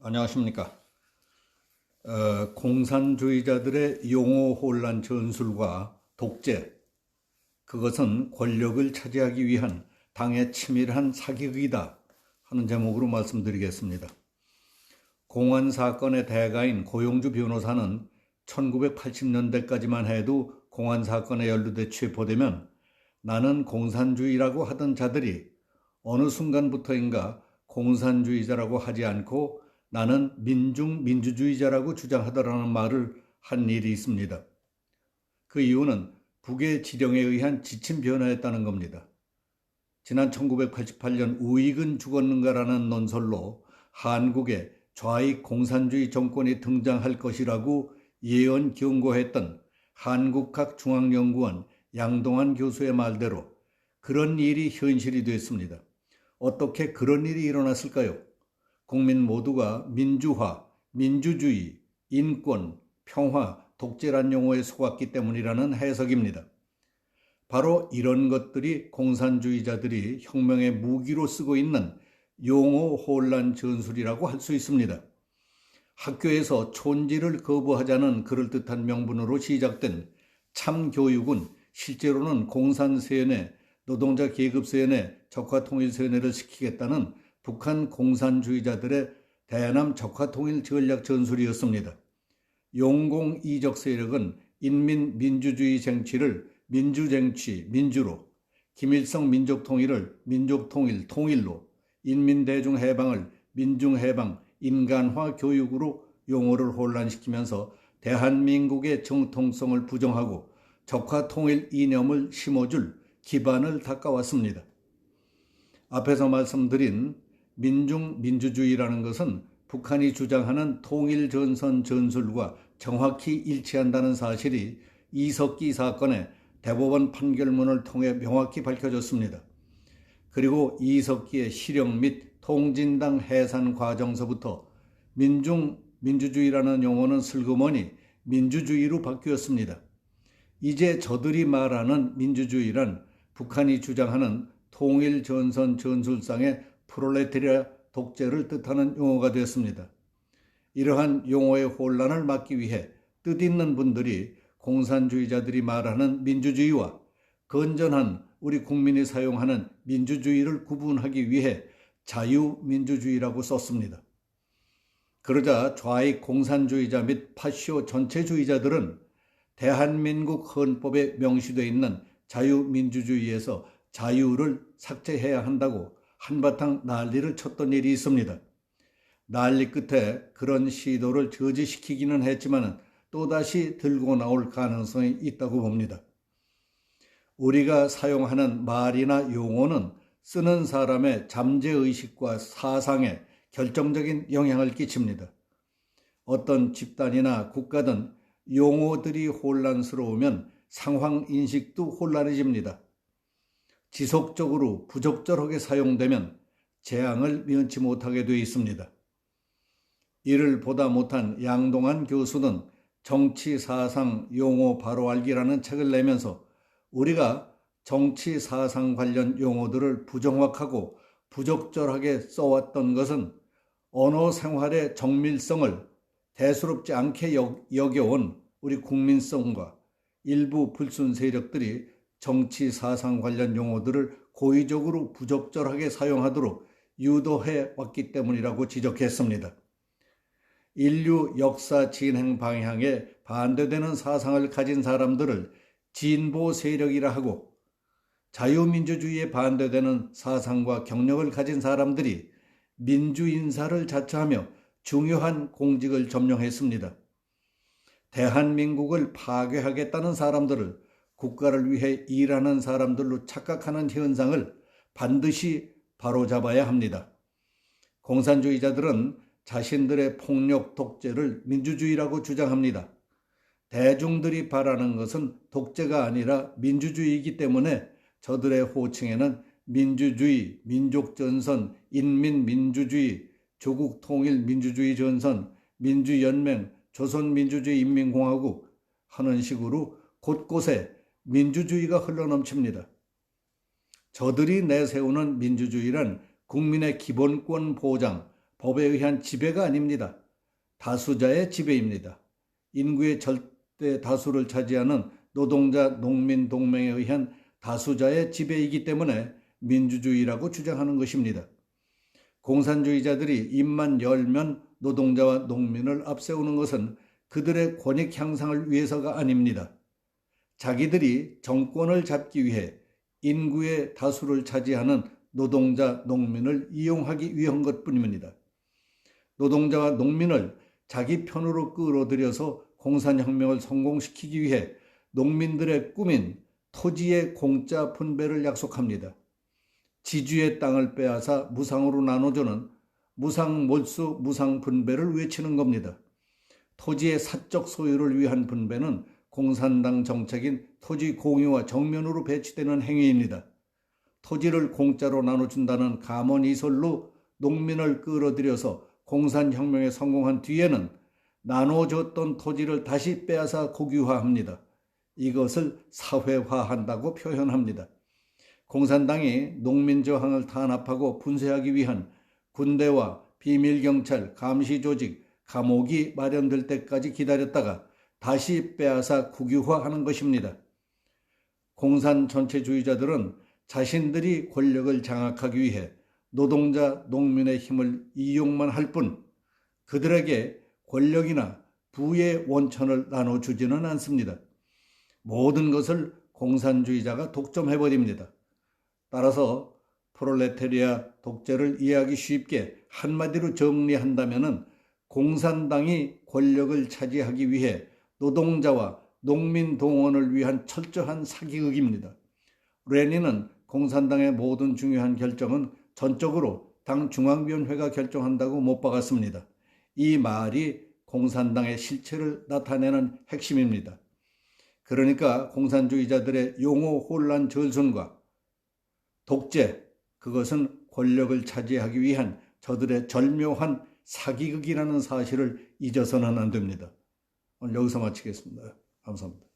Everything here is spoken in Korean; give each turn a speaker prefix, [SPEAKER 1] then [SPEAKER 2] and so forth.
[SPEAKER 1] 안녕하십니까. 공산주의자들의 용어 혼란 전술과 독재, 그것은 권력을 차지하기 위한 당의 치밀한 사기극이다 하는 제목으로 말씀드리겠습니다. 공안 사건의 대가인 고용주 변호사는 1980년대까지만 해도 공안 사건에 연루돼 체포되면 나는 공산주의라고 하던 자들이 어느 순간부터인가 공산주의자라고 하지 않고 나는 민주주의자라고 주장하더라는 말을 한 일이 있습니다. 그 이유는 북의 지령에 의한 지침 변화였다는 겁니다. 지난 1988년 우익은 죽었는가라는 논설로 한국에 좌익 공산주의 정권이 등장할 것이라고 예언 경고했던 한국학중앙연구원 양동환 교수의 말대로 그런 일이 현실이 됐습니다. 어떻게 그런 일이 일어났을까요? 국민 모두가 민주화, 민주주의, 인권, 평화, 독재란 용어에 속았기 때문이라는 해석입니다. 바로 이런 것들이 공산주의자들이 혁명의 무기로 쓰고 있는 용어 혼란 전술이라고 할 수 있습니다. 학교에서 촌지를 거부하자는 그럴듯한 명분으로 시작된 참교육은 실제로는 공산세뇌, 노동자 계급세뇌, 적화통일세뇌를 시키겠다는 북한 공산주의자들의 대남 적화통일 전략 전술이었습니다. 용공 이적 세력은 인민민주주의 쟁취를 민주쟁취, 민주로, 김일성 민족통일을 민족통일, 통일로, 인민대중해방을 민중해방, 인간화 교육으로 용어를 혼란시키면서 대한민국의 정통성을 부정하고 적화통일 이념을 심어줄 기반을 닦아왔습니다. 앞에서 말씀드린 민중민주주의라는 것은 북한이 주장하는 통일전선 전술과 정확히 일치한다는 사실이 이석기 사건의 대법원 판결문을 통해 명확히 밝혀졌습니다. 그리고 이석기의 실형 및 통진당 해산 과정서부터 민주주의라는 용어는 슬그머니 민주주의로 바뀌었습니다. 이제 저들이 말하는 민주주의란 북한이 주장하는 통일전선 전술상의 프롤레타리아 독재를 뜻하는 용어가 되었습니다. 이러한 용어의 혼란을 막기 위해 뜻있는 분들이 공산주의자들이 말하는 민주주의와 건전한 우리 국민이 사용하는 민주주의를 구분하기 위해 자유민주주의라고 썼습니다. 그러자 좌익 공산주의자 및 파쇼 전체주의자들은 대한민국 헌법에 명시되어 있는 자유민주주의에서 자유를 삭제해야 한다고 한바탕 난리를 쳤던 일이 있습니다. 난리 끝에 그런 시도를 저지시키기는 했지만 또다시 들고 나올 가능성이 있다고 봅니다. 우리가 사용하는 말이나 용어는 쓰는 사람의 잠재의식과 사상에 결정적인 영향을 끼칩니다. 어떤 집단이나 국가든 용어들이 혼란스러우면 상황인식도 혼란해집니다. 지속적으로 부적절하게 사용되면 재앙을 면치 못하게 되어 있습니다. 이를 보다 못한 양동환 교수는 정치사상 용어 바로 알기라는 책을 내면서 우리가 정치사상 관련 용어들을 부정확하고 부적절하게 써왔던 것은 언어 생활의 정밀성을 대수롭지 않게 여겨온 우리 국민성과 일부 불순 세력들이 정치 사상 관련 용어들을 고의적으로 부적절하게 사용하도록 유도해 왔기 때문이라고 지적했습니다. 인류 역사 진행 방향에 반대되는 사상을 가진 사람들을 진보 세력이라 하고 자유민주주의에 반대되는 사상과 경력을 가진 사람들이 민주인사를 자처하며 중요한 공직을 점령했습니다. 대한민국을 파괴하겠다는 사람들을 국가를 위해 일하는 사람들로 착각하는 현상을 반드시 바로잡아야 합니다. 공산주의자들은 자신들의 폭력 독재를 민주주의라고 주장합니다. 대중들이 바라는 것은 독재가 아니라 민주주의이기 때문에 저들의 호칭에는 민주주의, 민족전선, 인민민주주의, 조국통일민주주의전선, 민주연맹, 조선민주주의인민공화국 하는 식으로 곳곳에 민주주의가 흘러넘칩니다. 저들이 내세우는 민주주의란 국민의 기본권 보장, 법에 의한 지배가 아닙니다. 다수자의 지배입니다. 인구의 절대 다수를 차지하는 노동자 농민 동맹에 의한 다수자의 지배이기 때문에 민주주의라고 주장하는 것입니다. 공산주의자들이 입만 열면 노동자와 농민을 앞세우는 것은 그들의 권익 향상을 위해서가 아닙니다. 자기들이 정권을 잡기 위해 인구의 다수를 차지하는 노동자, 농민을 이용하기 위한 것뿐입니다. 노동자와 농민을 자기 편으로 끌어들여서 공산혁명을 성공시키기 위해 농민들의 꿈인 토지의 공짜 분배를 약속합니다. 지주의 땅을 빼앗아 무상으로 나눠주는 무상몰수 무상분배를 외치는 겁니다. 토지의 사적 소유를 위한 분배는 공산당 정책인 토지 공유와 정면으로 배치되는 행위입니다. 토지를 공짜로 나눠준다는 감언이설로 농민을 끌어들여서 공산혁명에 성공한 뒤에는 나눠줬던 토지를 다시 빼앗아 국유화합니다. 이것을 사회화한다고 표현합니다. 공산당이 농민저항을 탄압하고 분쇄하기 위한 군대와 비밀경찰, 감시조직, 감옥이 마련될 때까지 기다렸다가 다시 빼앗아 국유화하는 것입니다. 공산 전체주의자들은 자신들이 권력을 장악하기 위해 노동자, 농민의 힘을 이용만 할 뿐 그들에게 권력이나 부의 원천을 나눠주지는 않습니다. 모든 것을 공산주의자가 독점해버립니다. 따라서 프롤레타리아 독재를 이해하기 쉽게 한마디로 정리한다면 공산당이 권력을 차지하기 위해 노동자와 농민 동원을 위한 철저한 사기극입니다. 레닌은 공산당의 모든 중요한 결정은 전적으로 당 중앙위원회가 결정한다고 못 박았습니다. 이 말이 공산당의 실체를 나타내는 핵심입니다. 그러니까 공산주의자들의 용어 혼란 절순과 독재, 그것은 권력을 차지하기 위한 저들의 절묘한 사기극이라는 사실을 잊어서는 안 됩니다. 오늘 여기서 마치겠습니다. 감사합니다.